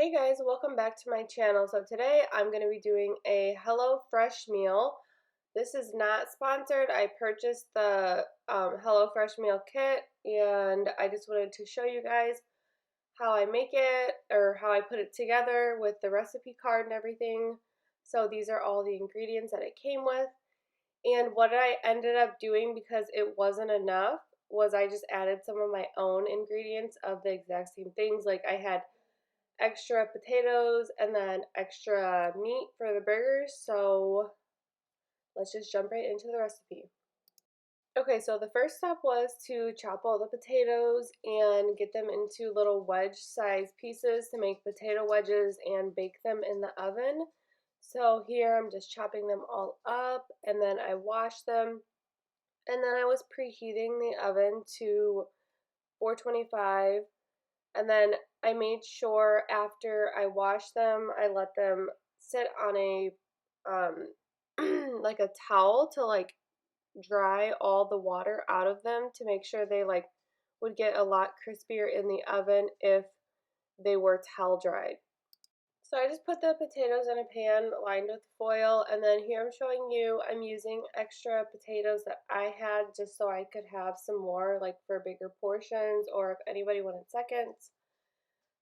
Hey guys, welcome back to my channel. So today I'm going to be doing a Hello Fresh meal. This is not sponsored. I purchased the Hello Fresh meal kit and I just wanted to show you guys how I make it or how I put it together with the recipe card and everything. So these are all the ingredients that it came with. And what I ended up doing, because it wasn't enough, was I just added some of my own ingredients of the exact same things. Like I had extra potatoes and then extra meat for the burgers. So let's just jump right into the recipe. Okay, so the first step was to chop all the potatoes and get them into little wedge sized pieces to make potato wedges and bake them in the oven. So here I'm just chopping them all up and then I wash them, and then I was preheating the oven to 425. And then I made sure after I washed them, I let them sit on a like a towel to like dry all the water out of them, to make sure they like would get a lot crispier in the oven if they were towel dried. So I just put the potatoes in a pan lined with foil, and then here I'm showing you I'm using extra potatoes that I had just so I could have some more like for bigger portions or if anybody wanted seconds.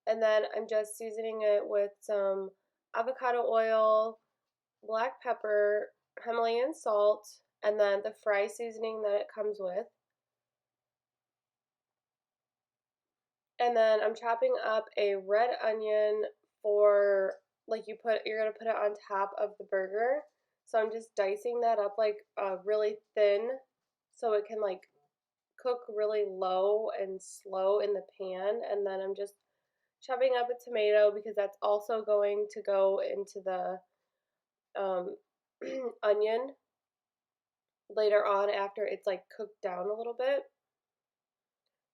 And then I'm just seasoning it with some avocado oil, black pepper, Himalayan salt, and then the fry seasoning that it comes with. And then I'm chopping up a red onion for like you're gonna put it on top of the burger. So I'm just dicing that up like really thin so it can like cook really low and slow in the pan. And then I'm just chopping up a tomato because that's also going to go into the um, onion later on after it's like cooked down a little bit.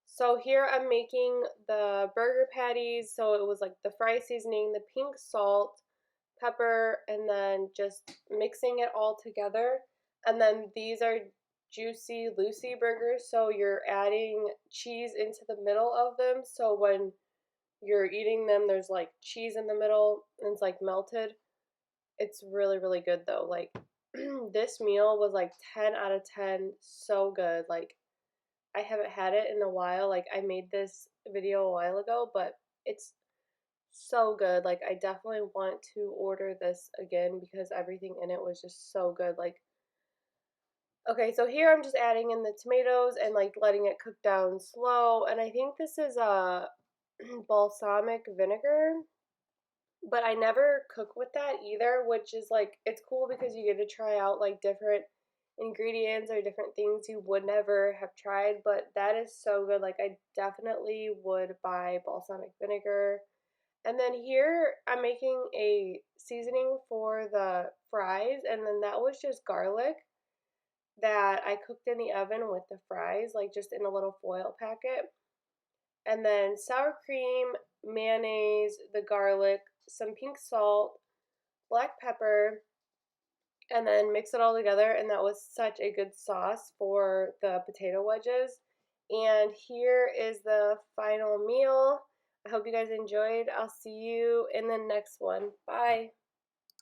So here I'm making the burger patties. So it was like the fry seasoning, the pink salt, pepper, and then just mixing it all together. And then these are juicy Lucy burgers. So you're adding cheese into the middle of them. So when you're eating them, there's like cheese in the middle and it's like melted. It's really, really good though. Like this meal was like 10 out of 10. So good. Like I haven't had it in a while. Like I made this video a while ago, but it's so good. Like I definitely want to order this again because everything in it was just so good. Like okay, so here I'm just adding in the tomatoes and like letting it cook down slow. And I think this is a balsamic vinegar, but I never cook with that either, which is like, it's cool because you get to try out like different ingredients or different things you would never have tried, but that is so good. Like, I definitely would buy balsamic vinegar. And then here I'm making a seasoning for the fries, and then that was just garlic that I cooked in the oven with the fries, like just in a little foil packet. And then sour cream, mayonnaise, the garlic, some pink salt, black pepper, and then mix it all together. And that was such a good sauce for the potato wedges. And here is the final meal. I hope you guys enjoyed. I'll see you in the next one. Bye.